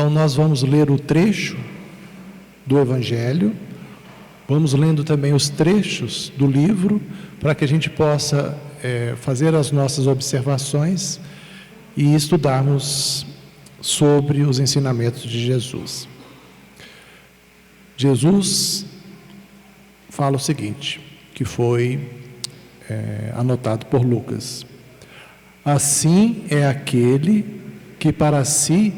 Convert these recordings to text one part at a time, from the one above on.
Então nós vamos ler o trecho do Evangelho, vamos lendo também os trechos do livro, para que a gente possa fazer as nossas observações e estudarmos sobre os ensinamentos de Jesus. Jesus fala o seguinte, que foi anotado por Lucas: assim é aquele que para si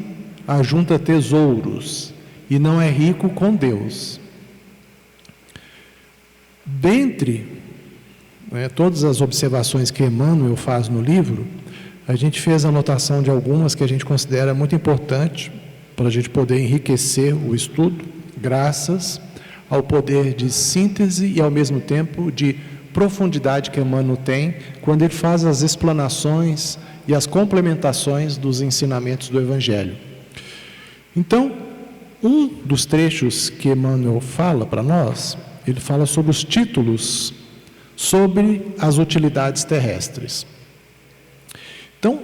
ajunta tesouros e não é rico com Deus. Dentre todas as observações que Emmanuel faz no livro, a gente fez a anotação de algumas que a gente considera muito importante para a gente poder enriquecer o estudo, graças ao poder de síntese e ao mesmo tempo de profundidade que Emmanuel tem quando ele faz as explanações e as complementações dos ensinamentos do Evangelho. Então, um dos trechos que Emmanuel fala para nós, ele fala sobre os títulos sobre as utilidades terrestres. Então,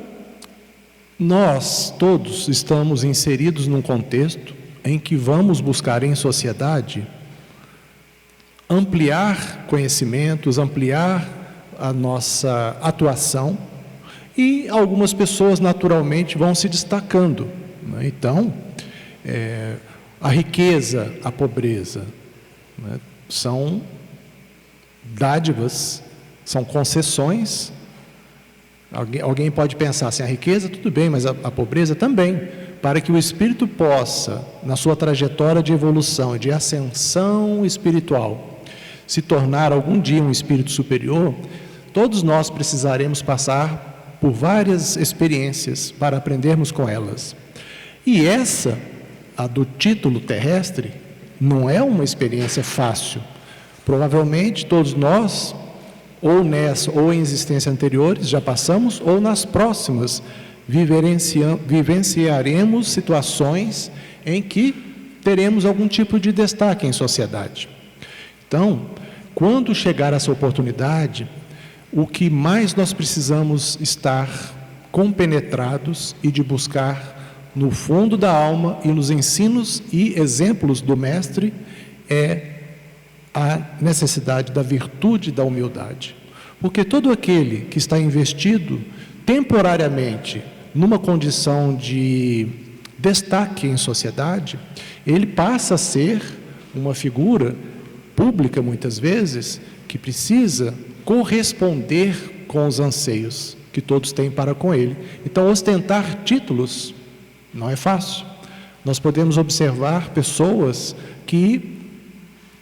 nós todos estamos inseridos num contexto em que vamos buscar em sociedade ampliar conhecimentos, ampliar a nossa atuação, e algumas pessoas naturalmente vão se destacando, né? Então, a riqueza, a pobreza, né, são dádivas, são concessões. Alguém pode pensar assim, a riqueza tudo bem, mas a pobreza também, para que o espírito possa, na sua trajetória de evolução, de ascensão espiritual, se tornar algum dia um espírito superior, todos nós precisaremos passar por várias experiências para aprendermos com elas. E essa, a do título terrestre, não é uma experiência fácil. Provavelmente todos nós, ou nessa ou em existências anteriores, já passamos, ou nas próximas, vivenciaremos situações em que teremos algum tipo de destaque em sociedade. Então, quando chegar essa oportunidade, o que mais nós precisamos estar compenetrados e de buscar no fundo da alma e nos ensinos e exemplos do Mestre é a necessidade da virtude da humildade. Porque todo aquele que está investido temporariamente numa condição de destaque em sociedade, ele passa a ser uma figura pública, muitas vezes, que precisa corresponder com os anseios que todos têm para com ele. Então, ostentar títulos não é fácil. Nós podemos observar pessoas que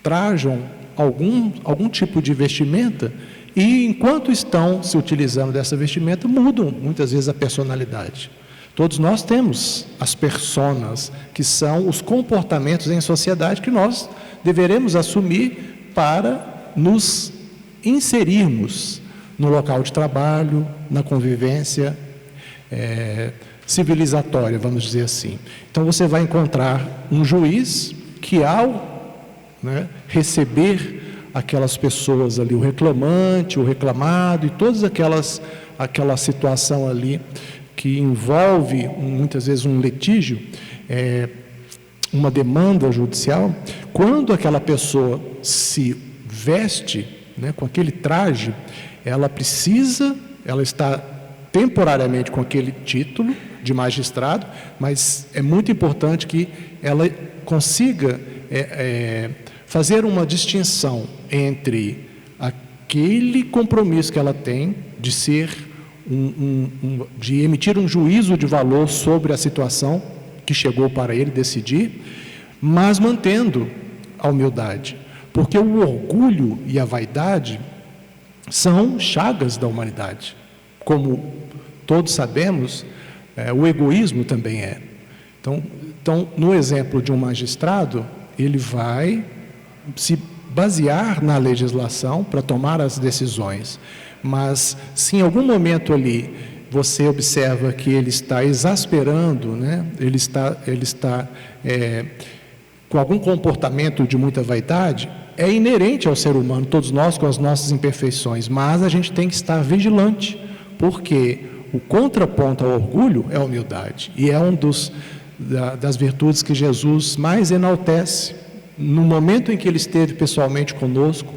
trajam algum tipo de vestimenta e, enquanto estão se utilizando dessa vestimenta, mudam muitas vezes a personalidade. Todos nós temos as personas, que são os comportamentos em sociedade que nós deveremos assumir para nos inserirmos no local de trabalho, na convivência civilizatória, vamos dizer assim. Então você vai encontrar um juiz que, ao receber aquelas pessoas ali, o reclamante, o reclamado e todas aquela situação ali que envolve muitas vezes um litígio, uma demanda judicial, quando aquela pessoa se veste com aquele traje, ela está temporariamente com aquele título de magistrado, mas é muito importante que ela consiga fazer uma distinção entre aquele compromisso que ela tem de ser de emitir um juízo de valor sobre a situação que chegou para ele decidir, mas mantendo a humildade, porque o orgulho e a vaidade são chagas da humanidade. Como todos sabemos, o egoísmo também é. Então, no exemplo de um magistrado, ele vai se basear na legislação para tomar as decisões, mas se em algum momento ali você observa que ele está exasperando, ele está com algum comportamento de muita vaidade, é inerente ao ser humano, todos nós com as nossas imperfeições, mas a gente tem que estar vigilante, porque o contraponto ao orgulho é a humildade, e é um dos das virtudes que Jesus mais enaltece no momento em que ele esteve pessoalmente conosco,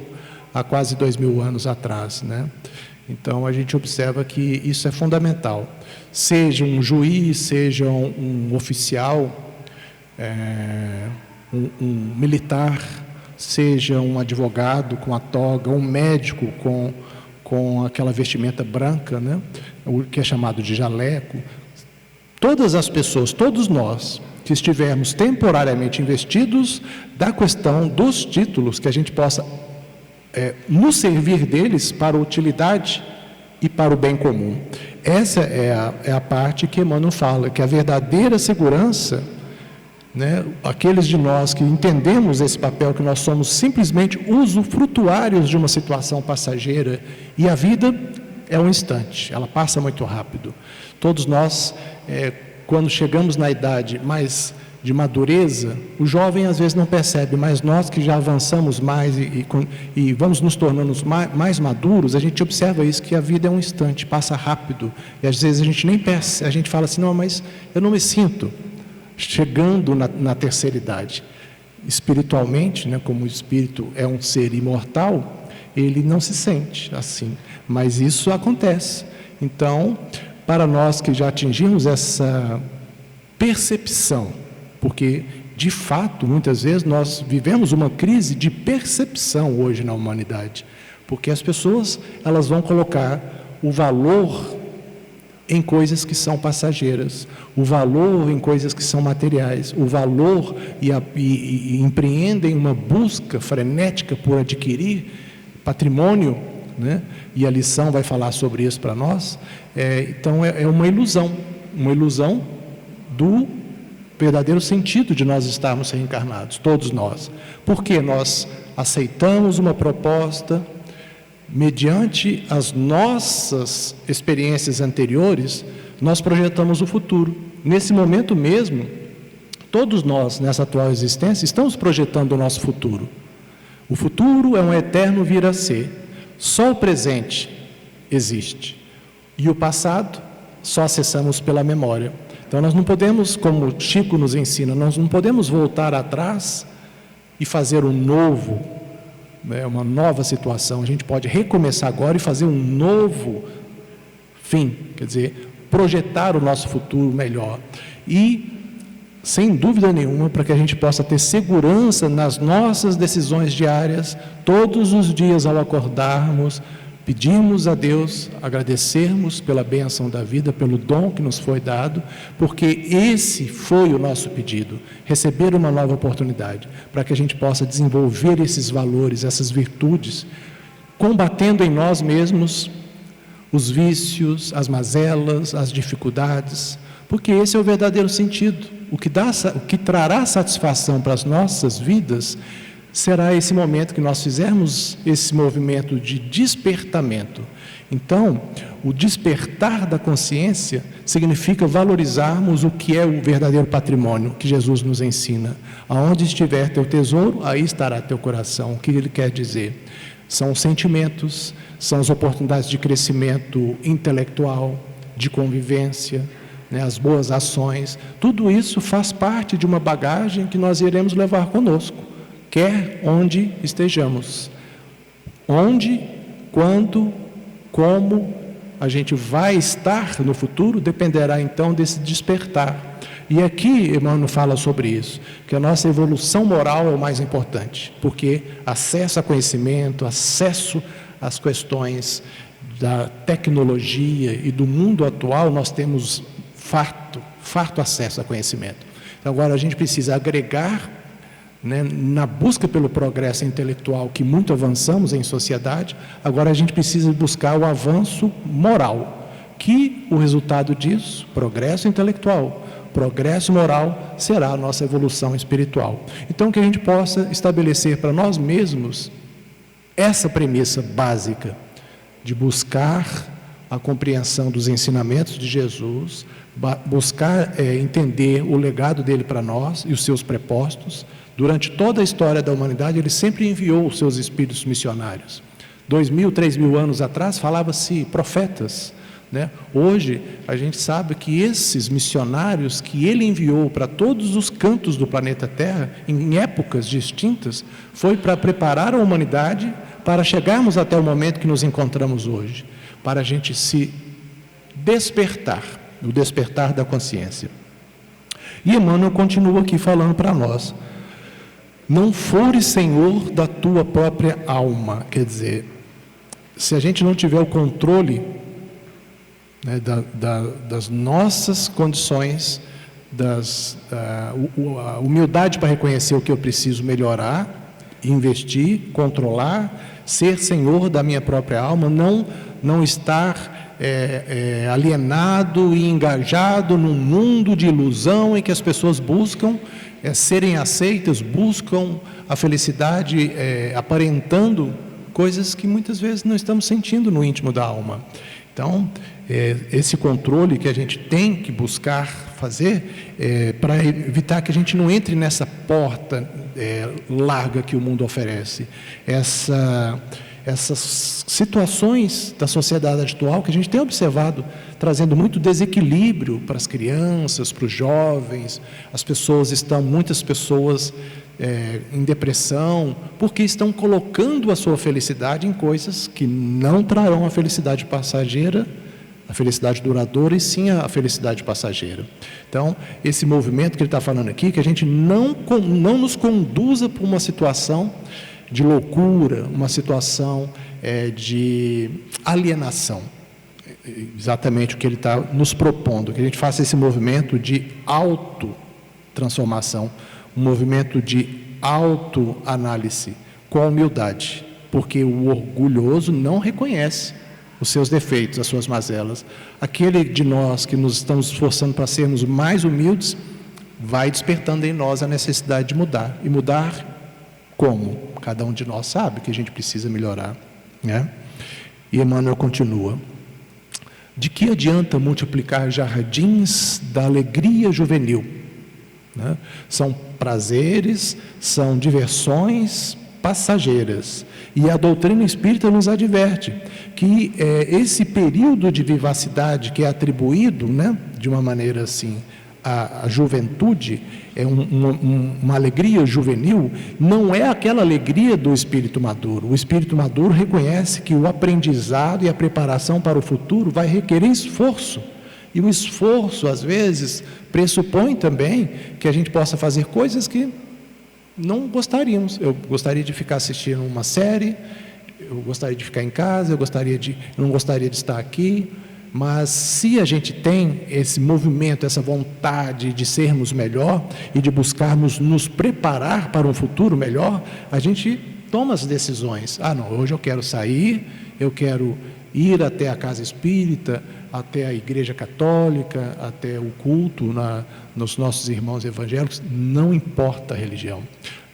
há quase 2000 anos atrás, né? Então a gente observa que isso é fundamental. Seja um juiz, seja um oficial, um militar, seja um advogado com a toga, um médico com aquela vestimenta branca, né? O que é chamado de jaleco. Todas as pessoas, todos nós que estivermos temporariamente investidos da questão dos títulos, que a gente possa nos servir deles para a utilidade e para o bem comum. Essa é a parte que Emmanuel fala, que a verdadeira segurança, né, aqueles de nós que entendemos esse papel, que nós somos simplesmente usufrutuários de uma situação passageira, e a vida é um instante, ela passa muito rápido. Todos nós, quando chegamos na idade mais de madureza, o jovem às vezes não percebe, mas nós que já avançamos mais e vamos nos tornando mais maduros, a gente observa isso, que a vida é um instante, passa rápido, e às vezes a gente nem percebe, a gente fala assim, não, mas eu não me sinto chegando na terceira idade. Espiritualmente, né, como o espírito é um ser imortal, ele não se sente assim, mas isso acontece. Então, para nós que já atingimos essa percepção, porque, de fato, muitas vezes nós vivemos uma crise de percepção hoje na humanidade, porque as pessoas, elas vão colocar o valor em coisas que são passageiras, o valor em coisas que são materiais, o valor e empreendem uma busca frenética por adquirir patrimônio, né? E a lição vai falar sobre isso para nós. Então é uma ilusão do verdadeiro sentido de nós estarmos reencarnados, todos nós, porque nós aceitamos uma proposta mediante as nossas experiências anteriores, nós projetamos o futuro. Nesse momento mesmo, todos nós, nessa atual existência, estamos projetando o nosso futuro. O futuro é um eterno vir a ser. Só o presente existe. E o passado só acessamos pela memória. Então nós não podemos, como Chico nos ensina, nós não podemos voltar atrás e fazer um novo, uma nova situação. A gente pode recomeçar agora e fazer um novo fim, quer dizer, projetar o nosso futuro melhor. E, sem dúvida nenhuma, para que a gente possa ter segurança nas nossas decisões diárias, todos os dias ao acordarmos, pedimos a Deus, agradecermos pela bênção da vida, pelo dom que nos foi dado, porque esse foi o nosso pedido, receber uma nova oportunidade, para que a gente possa desenvolver esses valores, essas virtudes, combatendo em nós mesmos os vícios, as mazelas, as dificuldades, porque esse é o verdadeiro sentido. O que trará satisfação para as nossas vidas será esse momento que nós fizermos esse movimento de despertamento. Então, o despertar da consciência significa valorizarmos o que é o verdadeiro patrimônio que Jesus nos ensina. Aonde estiver teu tesouro, aí estará teu coração. O que ele quer dizer? São os sentimentos, são as oportunidades de crescimento intelectual, de convivência, né, as boas ações. Tudo isso faz parte de uma bagagem que nós iremos levar conosco, quer onde estejamos. Onde, quando, como a gente vai estar no futuro dependerá então desse despertar. E aqui Emmanuel fala sobre isso, que a nossa evolução moral é o mais importante, porque acesso a conhecimento, acesso às questões da tecnologia e do mundo atual, nós temos farto acesso a conhecimento. Então agora a gente precisa agregar, né, na busca pelo progresso intelectual, que muito avançamos em sociedade, agora a gente precisa buscar o avanço moral, que o resultado disso, progresso intelectual, progresso moral, será a nossa evolução espiritual. Então que a gente possa estabelecer para nós mesmos essa premissa básica de buscar a compreensão dos ensinamentos de Jesus, buscar entender o legado dele para nós e os seus prepostos. Durante toda a história da humanidade, ele sempre enviou os seus espíritos missionários. 2.000, 3.000 anos atrás, falava-se profetas, né? Hoje, a gente sabe que esses missionários que ele enviou para todos os cantos do planeta Terra, em épocas distintas, foi para preparar a humanidade para chegarmos até o momento que nos encontramos hoje, para a gente se despertar, o despertar da consciência. E Emmanuel continua aqui falando para nós: não fores senhor da tua própria alma. Quer dizer, se a gente não tiver o controle, né, das nossas condições, a humildade para reconhecer o que eu preciso melhorar, investir, controlar, ser senhor da minha própria alma, não estar alienado e engajado num mundo de ilusão em que as pessoas buscam serem aceitas, buscam a felicidade aparentando coisas que muitas vezes não estamos sentindo no íntimo da alma. Então, esse controle que a gente tem que buscar fazer para evitar que a gente não entre nessa porta larga que o mundo oferece, essas situações da sociedade atual que a gente tem observado, trazendo muito desequilíbrio para as crianças, para os jovens. Muitas pessoas em depressão, porque estão colocando a sua felicidade em coisas que não trarão a felicidade passageira, a felicidade duradoura, e sim a felicidade passageira. Então, esse movimento que ele está falando aqui, que a gente não nos conduza para uma situação de loucura, uma situação de alienação. Exatamente o que ele está nos propondo, que a gente faça esse movimento de autotransformação, um movimento de autoanálise, com humildade, porque o orgulhoso não reconhece os seus defeitos, as suas mazelas. Aquele de nós que nos estamos esforçando para sermos mais humildes, vai despertando em nós a necessidade de mudar. E mudar como? Cada um de nós sabe que a gente precisa melhorar, né? E Emmanuel continua: de que adianta multiplicar jardins da alegria juvenil, né? São prazeres, são diversões passageiras. E a doutrina espírita nos adverte que esse período de vivacidade que é atribuído, né, de uma maneira assim, à juventude, uma alegria juvenil, não é aquela alegria do espírito maduro. O espírito maduro reconhece que o aprendizado e a preparação para o futuro vai requerer esforço. E o esforço, às vezes, pressupõe também que a gente possa fazer coisas que não gostaríamos. Eu gostaria de ficar assistindo uma série, eu gostaria de ficar em casa, eu não gostaria de estar aqui. Mas se a gente tem esse movimento, essa vontade de sermos melhor e de buscarmos nos preparar para um futuro melhor, a gente toma as decisões. Não, hoje eu quero sair, eu quero ir até a casa espírita, até a igreja católica, até o culto nos nossos irmãos evangélicos. Não importa a religião.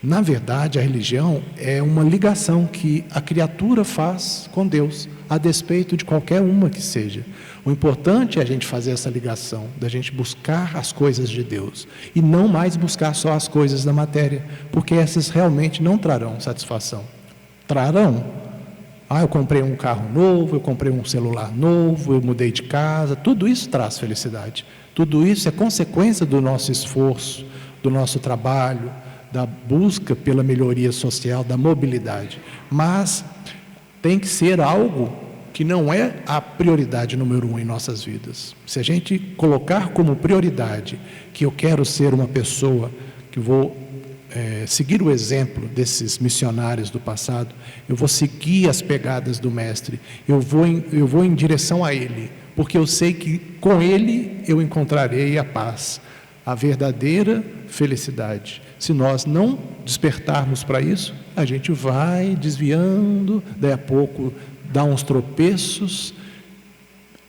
Na verdade, a religião é uma ligação que a criatura faz com Deus, a despeito de qualquer uma que seja. O importante é a gente fazer essa ligação, da gente buscar as coisas de Deus, e não mais buscar só as coisas da matéria, porque essas realmente não trarão satisfação. Trarão? Eu comprei um carro novo, eu comprei um celular novo, eu mudei de casa. Tudo isso traz felicidade. Tudo isso é consequência do nosso esforço, do nosso trabalho, da busca pela melhoria social, da mobilidade. Mas tem que ser algo que não é a prioridade número 1 em nossas vidas. Se a gente colocar como prioridade que eu quero ser uma pessoa que vou seguir o exemplo desses missionários do passado, eu vou seguir as pegadas do Mestre, eu vou em direção a Ele, porque eu sei que com Ele eu encontrarei a paz, a verdadeira felicidade. Se nós não despertarmos para isso, a gente vai desviando, daí a pouco dá uns tropeços,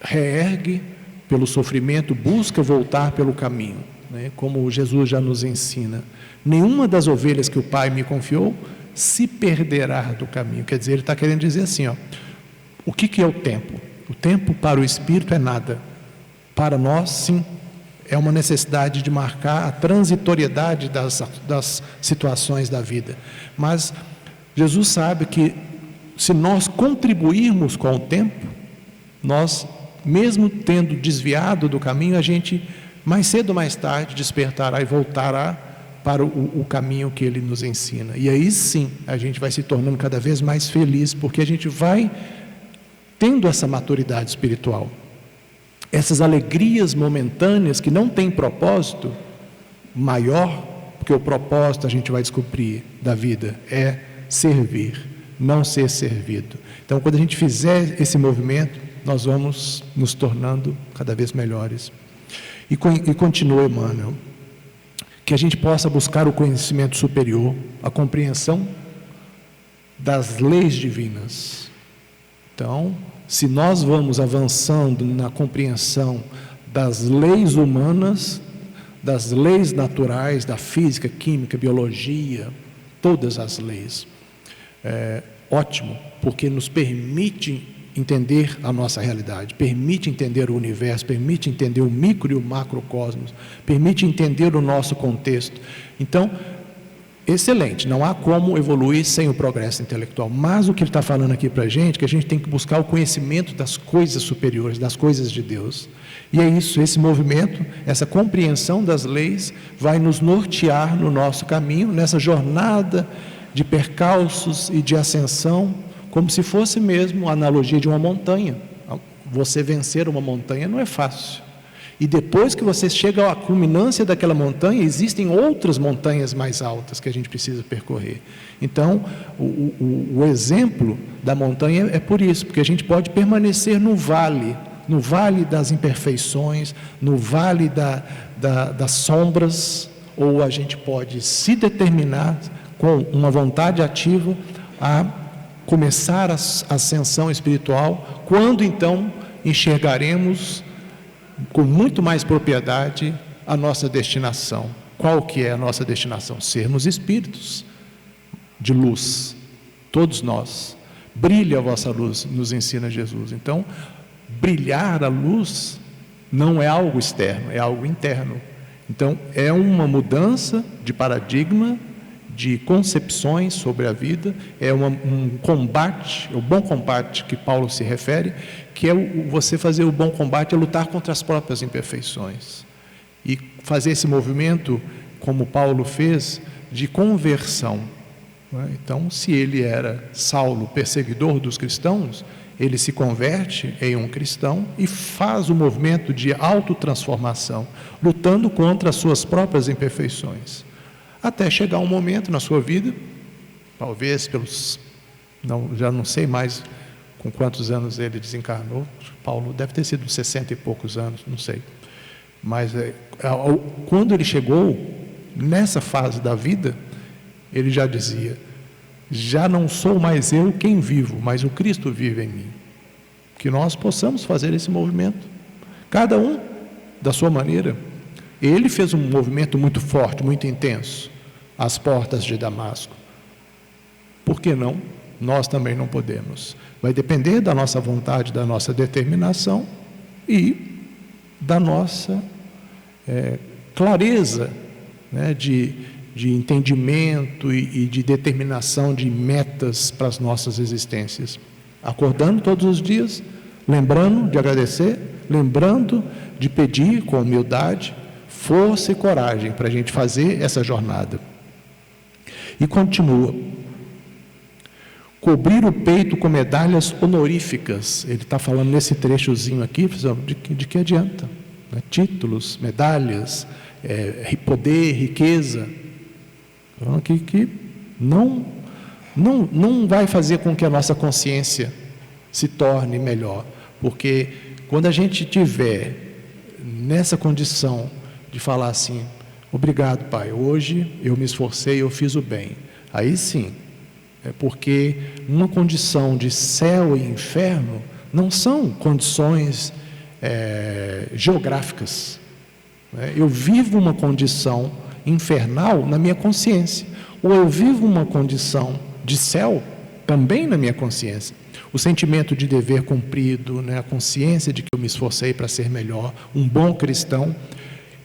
reergue pelo sofrimento, busca voltar pelo caminho, né? Como Jesus já nos ensina: nenhuma das ovelhas que o Pai me confiou se perderá do caminho. Quer dizer, ele está querendo dizer assim, o que é o tempo? O tempo para o Espírito é nada. Para nós, sim, é uma necessidade de marcar a transitoriedade das situações da vida. Mas Jesus sabe que se nós contribuirmos com o tempo, nós mesmo tendo desviado do caminho, a gente, mais cedo ou mais tarde, despertará e voltará para o caminho que Ele nos ensina. E aí sim, a gente vai se tornando cada vez mais feliz, porque a gente vai tendo essa maturidade espiritual. Essas alegrias momentâneas que não têm propósito maior, porque o propósito, a gente vai descobrir, da vida é servir, não ser servido. Então, quando a gente fizer esse movimento, nós vamos nos tornando cada vez melhores. E continua Emmanuel, que a gente possa buscar o conhecimento superior, a compreensão das leis divinas. Então, se nós vamos avançando na compreensão das leis humanas, das leis naturais, da física, química, biologia, todas as leis, ótimo, porque nos permite entender a nossa realidade, permite entender o universo, permite entender o micro e o macrocosmos, permite entender o nosso contexto. Então, excelente, não há como evoluir sem o progresso intelectual, mas o que ele está falando aqui para a gente, que a gente tem que buscar o conhecimento das coisas superiores, das coisas de Deus. E é isso, esse movimento, essa compreensão das leis vai nos nortear no nosso caminho, nessa jornada de percalços e de ascensão, como se fosse mesmo a analogia de uma montanha. Você vencer uma montanha não é fácil. E depois que você chega à culminância daquela montanha, existem outras montanhas mais altas que a gente precisa percorrer. Então, o exemplo da montanha é por isso, porque a gente pode permanecer no vale das imperfeições, no vale das sombras, ou a gente pode se determinar com uma vontade ativa a começar a ascensão espiritual, quando então enxergaremos com muito mais propriedade a nossa destinação. Qual que é a nossa destinação? Sermos espíritos de luz, todos nós. Brilhe a vossa luz, nos ensina Jesus. Então, brilhar a luz não é algo externo, é algo interno. Então, é uma mudança de paradigma, de concepções sobre a vida, é um combate, o bom combate que Paulo se refere, que é você fazer o bom combate, é lutar contra as próprias imperfeições. E fazer esse movimento, como Paulo fez, de conversão. Então, se ele era Saulo, perseguidor dos cristãos, ele se converte em um cristão e faz o movimento de autotransformação, lutando contra as suas próprias imperfeições. Até chegar um momento na sua vida, talvez já não sei mais com quantos anos ele desencarnou, Paulo deve ter sido 60 e poucos anos, não sei. Mas quando ele chegou nessa fase da vida, ele já dizia: já não sou mais eu quem vivo, mas o Cristo vive em mim. Que nós possamos fazer esse movimento, cada um da sua maneira. Ele fez um movimento muito forte, muito intenso, às portas de Damasco. Por que não? Nós também não podemos. Vai depender da nossa vontade, da nossa determinação e da nossa clareza, né, de entendimento e de determinação de metas para as nossas existências. Acordando todos os dias, lembrando de agradecer, lembrando de pedir com humildade, força e coragem para a gente fazer essa jornada. E continua: cobrir o peito com medalhas honoríficas. Ele está falando nesse trechozinho aqui, de que adianta? Né? Títulos, medalhas, poder, riqueza. Então, que não vai fazer com que a nossa consciência se torne melhor. Porque quando a gente tiver nessa condição de falar assim: obrigado, Pai, hoje eu me esforcei, eu fiz o bem. Aí sim, é porque uma condição de céu e inferno não são condições geográficas. Eu vivo uma condição infernal na minha consciência, ou eu vivo uma condição de céu também na minha consciência. O sentimento de dever cumprido, né, a consciência de que eu me esforcei para ser melhor, um bom cristão.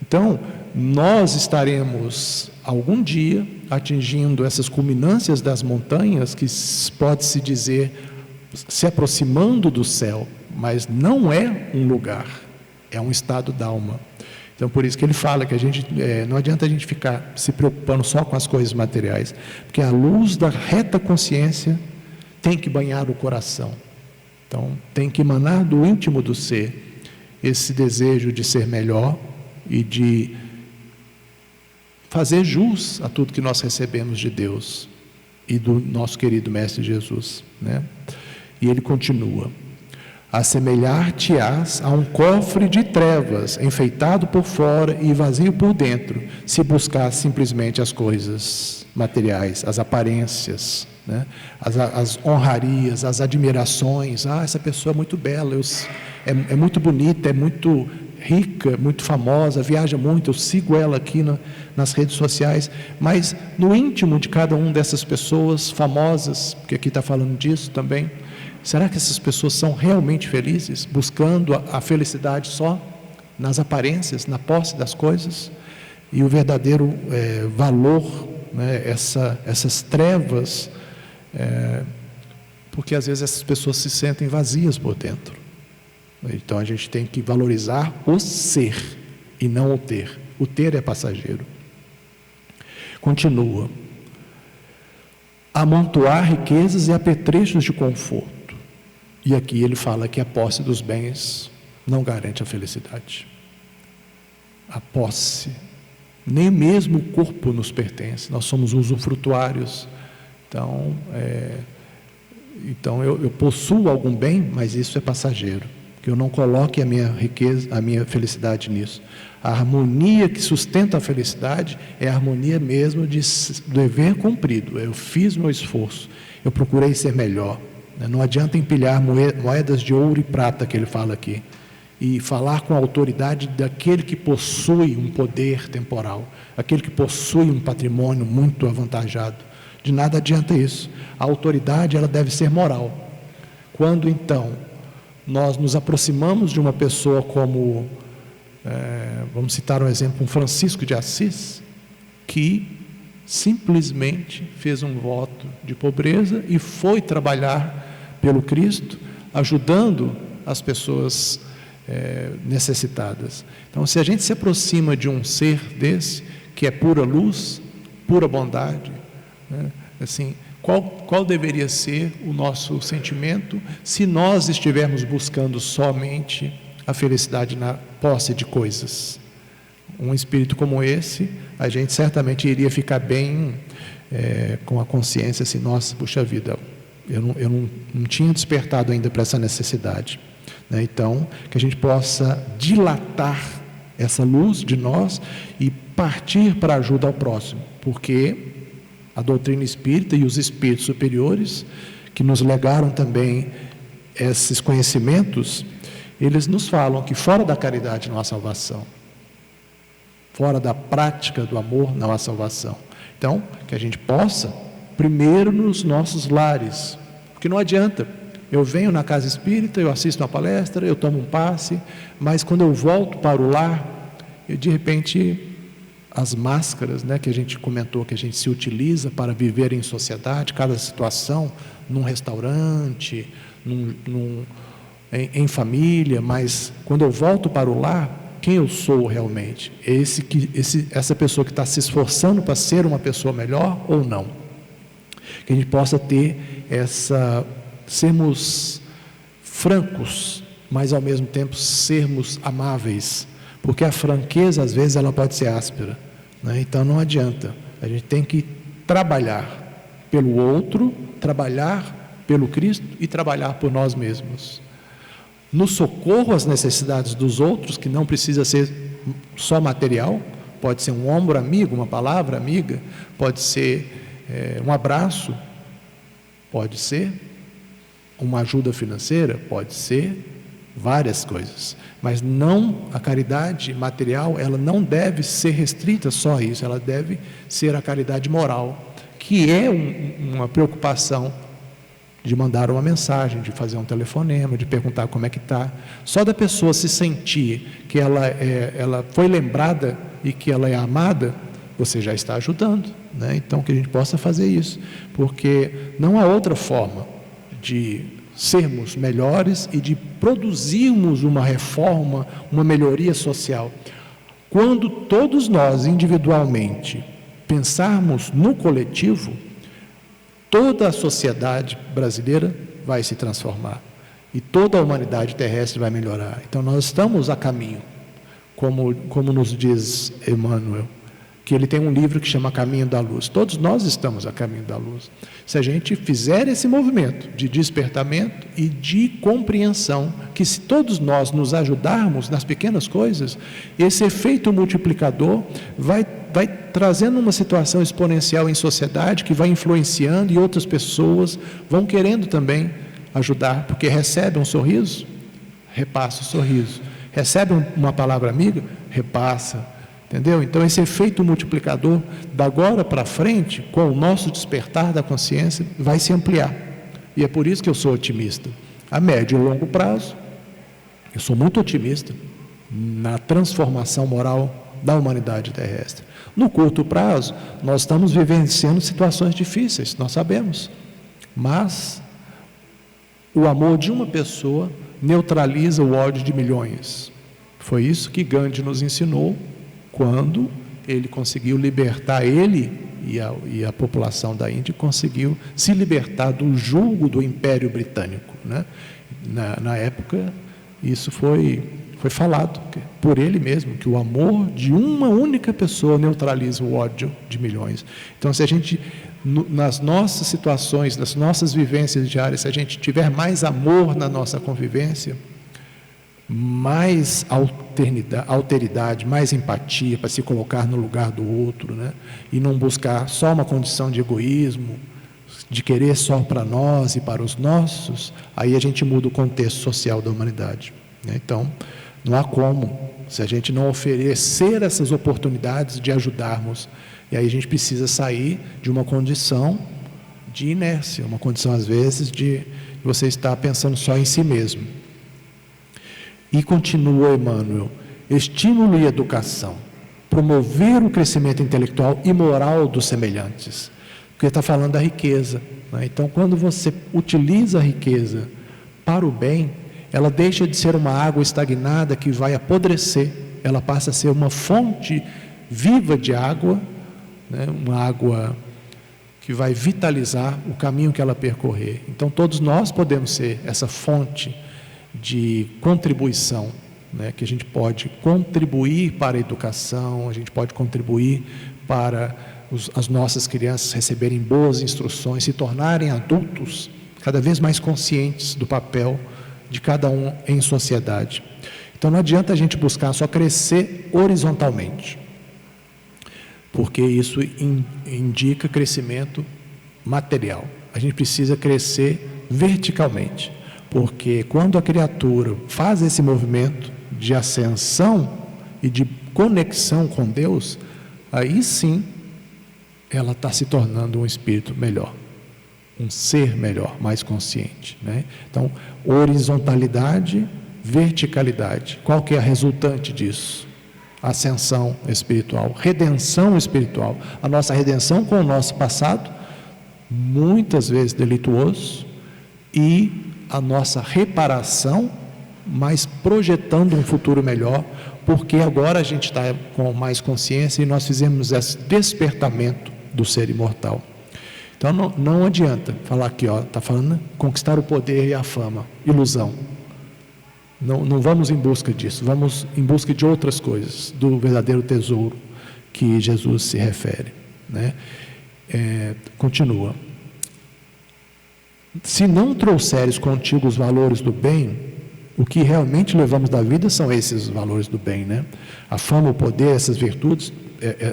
Então, nós estaremos algum dia atingindo essas culminâncias das montanhas, que pode-se dizer se aproximando do céu, mas não é um lugar, é um estado d'alma. Então, por isso que ele fala que não adianta a gente ficar se preocupando só com as coisas materiais, porque a luz da reta consciência tem que banhar o coração. Então, tem que emanar do íntimo do ser esse desejo de ser melhor e de fazer jus a tudo que nós recebemos de Deus e do nosso querido Mestre Jesus, né? E ele continua: assemelhar-te-ás a um cofre de trevas, enfeitado por fora e vazio por dentro, se buscar simplesmente as coisas materiais, as aparências, né? As honrarias, as admirações. Essa pessoa é muito bela, é muito bonita, é muito rica, muito famosa, viaja muito, eu sigo ela aqui nas redes sociais, mas no íntimo de cada uma dessas pessoas famosas, porque aqui está falando disso também, será que essas pessoas são realmente felizes, buscando a felicidade só nas aparências, na posse das coisas? E o verdadeiro valor, né, essas trevas, porque às vezes essas pessoas se sentem vazias por dentro. Então a gente tem que valorizar o ser e não o ter. O ter é passageiro. Continua: amontoar riquezas e apetrechos de conforto. E aqui ele fala que a posse dos bens não garante a felicidade. A posse, nem mesmo o corpo nos pertence, nós somos usufrutuários. Então eu possuo algum bem, mas isso é passageiro, que eu não coloque a minha riqueza, a minha felicidade nisso. A harmonia que sustenta a felicidade é a harmonia mesmo do dever cumprido. Eu fiz meu esforço, eu procurei ser melhor. Não adianta empilhar moedas de ouro e prata, que ele fala aqui, e falar com a autoridade daquele que possui um poder temporal, aquele que possui um patrimônio muito avantajado. De nada adianta isso. A autoridade, ela deve ser moral. Quando então nós nos aproximamos de uma pessoa como, vamos citar um exemplo, um Francisco de Assis, que simplesmente fez um voto de pobreza e foi trabalhar pelo Cristo, ajudando as pessoas necessitadas. Então, se a gente se aproxima de um ser desse, que é pura luz, pura bondade, né, assim, qual deveria ser o nosso sentimento se nós estivermos buscando somente a felicidade na posse de coisas? Um espírito como esse, a gente certamente iria ficar bem com a consciência assim: nossa, puxa vida, eu não tinha despertado ainda para essa necessidade, né? Então, que a gente possa dilatar essa luz de nós e partir para a ajuda ao próximo, porque a doutrina espírita e os espíritos superiores, que nos legaram também esses conhecimentos, eles nos falam que fora da caridade não há salvação, fora da prática do amor não há salvação. Então, que a gente possa, primeiro nos nossos lares, porque não adianta, eu venho na casa espírita, eu assisto uma palestra, eu tomo um passe, mas quando eu volto para o lar, de repente as máscaras, né, que a gente comentou, que a gente se utiliza para viver em sociedade, cada situação, num restaurante, em família, mas quando eu volto para o lar, quem eu sou realmente? Essa pessoa que está se esforçando para ser uma pessoa melhor ou não? Que a gente possa ter sermos francos, mas ao mesmo tempo sermos amáveis, porque a franqueza às vezes ela pode ser áspera, né? Então não adianta, a gente tem que trabalhar pelo outro, trabalhar pelo Cristo e trabalhar por nós mesmos. No socorro às necessidades dos outros, que não precisa ser só material, pode ser um ombro amigo, uma palavra amiga, pode ser um abraço, pode ser uma ajuda financeira, pode ser várias coisas, mas não, a caridade material, ela não deve ser restrita só a isso, ela deve ser a caridade moral, que é uma preocupação de mandar uma mensagem, de fazer um telefonema, de perguntar como é que está. Só da pessoa se sentir que ela foi lembrada e que ela é amada, você já está ajudando, né? Então que a gente possa fazer isso, porque não há outra forma de sermos melhores e de produzirmos uma reforma, uma melhoria social. Quando todos nós, individualmente, pensarmos no coletivo, toda a sociedade brasileira vai se transformar e toda a humanidade terrestre vai melhorar. Então nós estamos a caminho, como nos diz Emmanuel, que ele tem um livro que chama Caminho da Luz. Todos nós estamos a caminho da luz. Se a gente fizer esse movimento de despertamento e de compreensão, que se todos nós nos ajudarmos nas pequenas coisas, esse efeito multiplicador vai trazendo uma situação exponencial em sociedade, que vai influenciando, e outras pessoas vão querendo também ajudar, porque recebe um sorriso, repassa o sorriso. Recebe uma palavra amiga, repassa. Entendeu? Então esse efeito multiplicador, da agora para frente, com o nosso despertar da consciência, vai se ampliar. E é por isso que eu sou otimista. A médio e longo prazo, eu sou muito otimista na transformação moral da humanidade terrestre. No curto prazo, nós estamos vivenciando situações difíceis, nós sabemos. Mas o amor de uma pessoa neutraliza o ódio de milhões. Foi isso que Gandhi nos ensinou, quando ele conseguiu libertar, ele e a população da Índia conseguiu se libertar do jugo do Império Britânico, né? Na época, isso foi falado por ele mesmo, que o amor de uma única pessoa neutraliza o ódio de milhões. Então, se a gente, nas nossas situações, nas nossas vivências diárias, se a gente tiver mais amor na nossa convivência, mais alteridade, mais empatia para se colocar no lugar do outro, né? E não buscar só uma condição de egoísmo, de querer só para nós e para os nossos, aí a gente muda o contexto social da humanidade, né? Então, não há como, se a gente não oferecer essas oportunidades de ajudarmos, e aí a gente precisa sair de uma condição de inércia, uma condição às vezes de você estar pensando só em si mesmo. E continua Emmanuel: estímulo e educação, promover o crescimento intelectual e moral dos semelhantes, porque está falando da riqueza, né? Então, quando você utiliza a riqueza para o bem, ela deixa de ser uma água estagnada que vai apodrecer, ela passa a ser uma fonte viva de água, né? Uma água que vai vitalizar o caminho que ela percorrer. Então, todos nós podemos ser essa fonte de contribuição, né? Que a gente pode contribuir para a educação, a gente pode contribuir para as nossas crianças receberem boas instruções, se tornarem adultos cada vez mais conscientes do papel de cada um em sociedade. Então não adianta a gente buscar só crescer horizontalmente, porque isso indica crescimento material. A gente precisa crescer verticalmente, porque quando a criatura faz esse movimento de ascensão e de conexão com Deus, aí sim ela está se tornando um espírito melhor, um ser melhor, mais consciente, né? Então, horizontalidade, verticalidade. Qual que é a resultante disso? Ascensão espiritual, redenção espiritual. A nossa redenção com o nosso passado, muitas vezes delituoso, e a nossa reparação, mas projetando um futuro melhor, porque agora a gente está com mais consciência e nós fizemos esse despertamento do ser imortal. Então não adianta falar aqui, está falando conquistar o poder e a fama, ilusão. Não vamos em busca disso, vamos em busca de outras coisas, do verdadeiro tesouro que Jesus se refere, né? Continua. Se não trouxeres contigo os valores do bem, o que realmente levamos da vida são esses valores do bem, né? A fama, o poder, essas virtudes,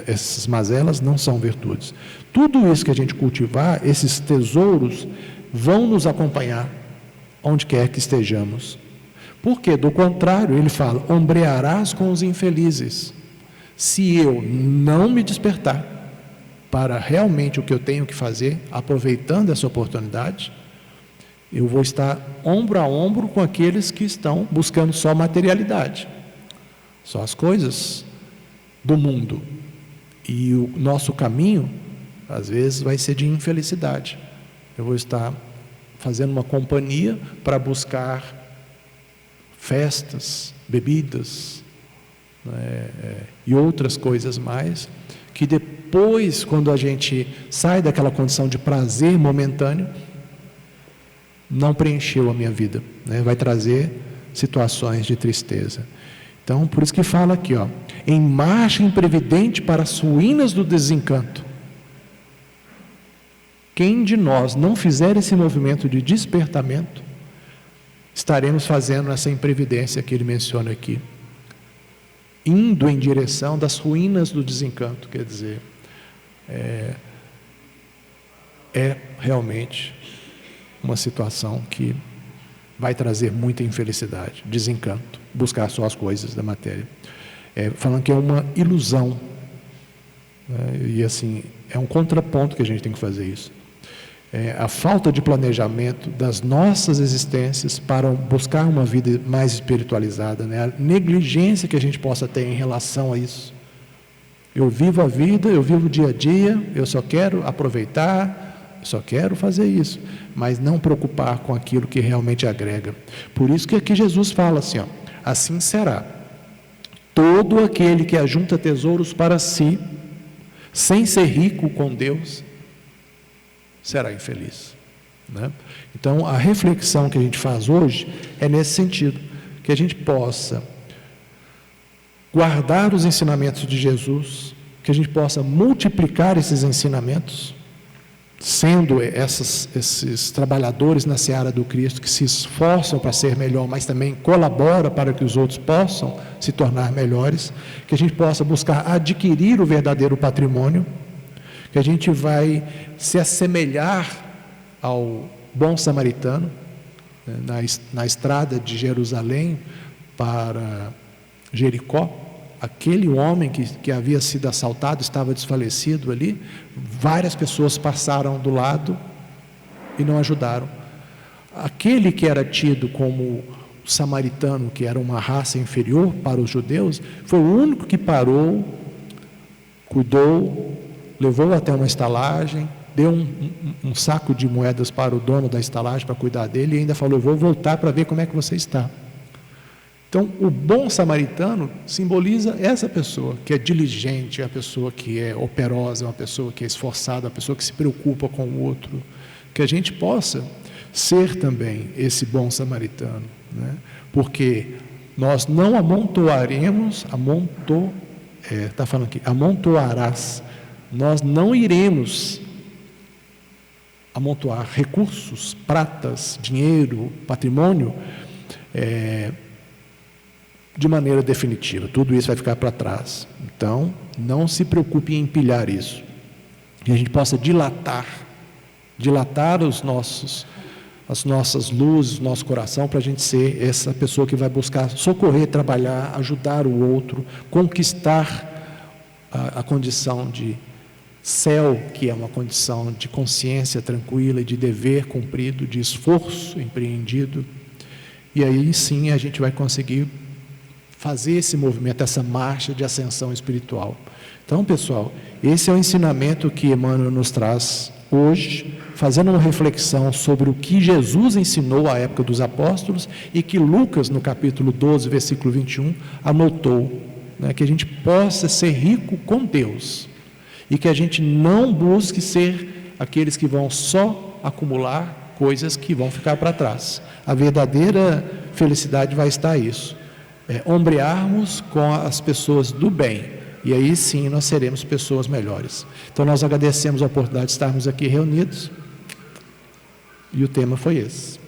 essas mazelas não são virtudes. Tudo isso que a gente cultivar, esses tesouros, vão nos acompanhar onde quer que estejamos. Porque, do contrário, ele fala: ombrearás com os infelizes. Se eu não me despertar para realmente o que eu tenho que fazer, aproveitando essa oportunidade, eu vou estar ombro a ombro com aqueles que estão buscando só materialidade, só as coisas do mundo. E o nosso caminho, às vezes, vai ser de infelicidade. Eu vou estar fazendo uma companhia para buscar festas, bebidas, né, e outras coisas mais, que depois, quando a gente sai daquela condição de prazer momentâneo, não preencheu a minha vida, né? Vai trazer situações de tristeza. Então, por isso que fala aqui, ó, em marcha imprevidente para as ruínas do desencanto. Quem de nós não fizer esse movimento de despertamento, estaremos fazendo essa imprevidência que ele menciona aqui, indo em direção das ruínas do desencanto. Quer dizer, é realmente uma situação que vai trazer muita infelicidade, desencanto, buscar só as coisas da matéria. Falando que é uma ilusão, né? E assim, é um contraponto que a gente tem que fazer isso. A falta de planejamento das nossas existências para buscar uma vida mais espiritualizada, né? A negligência que a gente possa ter em relação a isso. Eu vivo a vida, eu vivo o dia a dia, eu só quero aproveitar, só quero fazer isso, mas não preocupar com aquilo que realmente agrega. Por isso que aqui Jesus fala assim, ó, assim será todo aquele que ajunta tesouros para si, sem ser rico com Deus, será infeliz, né? Então, a reflexão que a gente faz hoje é nesse sentido, que a gente possa guardar os ensinamentos de Jesus, que a gente possa multiplicar esses ensinamentos, sendo esses trabalhadores na seara do Cristo que se esforçam para ser melhor, mas também colaboram para que os outros possam se tornar melhores, que a gente possa buscar adquirir o verdadeiro patrimônio, que a gente vai se assemelhar ao bom samaritano, né, na estrada de Jerusalém para Jericó. Aquele homem que havia sido assaltado, estava desfalecido ali, várias pessoas passaram do lado e não ajudaram. Aquele que era tido como samaritano, que era uma raça inferior para os judeus, foi o único que parou, cuidou, levou até uma estalagem, deu um saco de moedas para o dono da estalagem para cuidar dele e ainda falou: eu vou voltar para ver como é que você está. Então, o bom samaritano simboliza essa pessoa que é diligente, a pessoa que é operosa, uma pessoa que é esforçada, a pessoa que se preocupa com o outro. Que a gente possa ser também esse bom samaritano, né? Porque nós não amontoaremos, está falando aqui, amontoarás. Nós não iremos amontoar recursos, pratas, dinheiro, patrimônio, de maneira definitiva. Tudo isso vai ficar para trás. Então, não se preocupe em empilhar isso. Que a gente possa dilatar as nossas luzes, nosso coração, para a gente ser essa pessoa que vai buscar socorrer, trabalhar, ajudar o outro, conquistar a condição de céu, que é uma condição de consciência tranquila, de dever cumprido, de esforço empreendido. E aí sim a gente vai conseguir fazer esse movimento, essa marcha de ascensão espiritual. Então, pessoal, esse é o ensinamento que Emmanuel nos traz hoje, fazendo uma reflexão sobre o que Jesus ensinou à época dos apóstolos e que Lucas, no capítulo 12, versículo 21, anotou, né, que a gente possa ser rico com Deus e que a gente não busque ser aqueles que vão só acumular coisas que vão ficar para trás. A verdadeira felicidade vai estar nisso. Ombrearmos com as pessoas do bem, e aí sim nós seremos pessoas melhores. Então nós agradecemos a oportunidade de estarmos aqui reunidos, e o tema foi esse.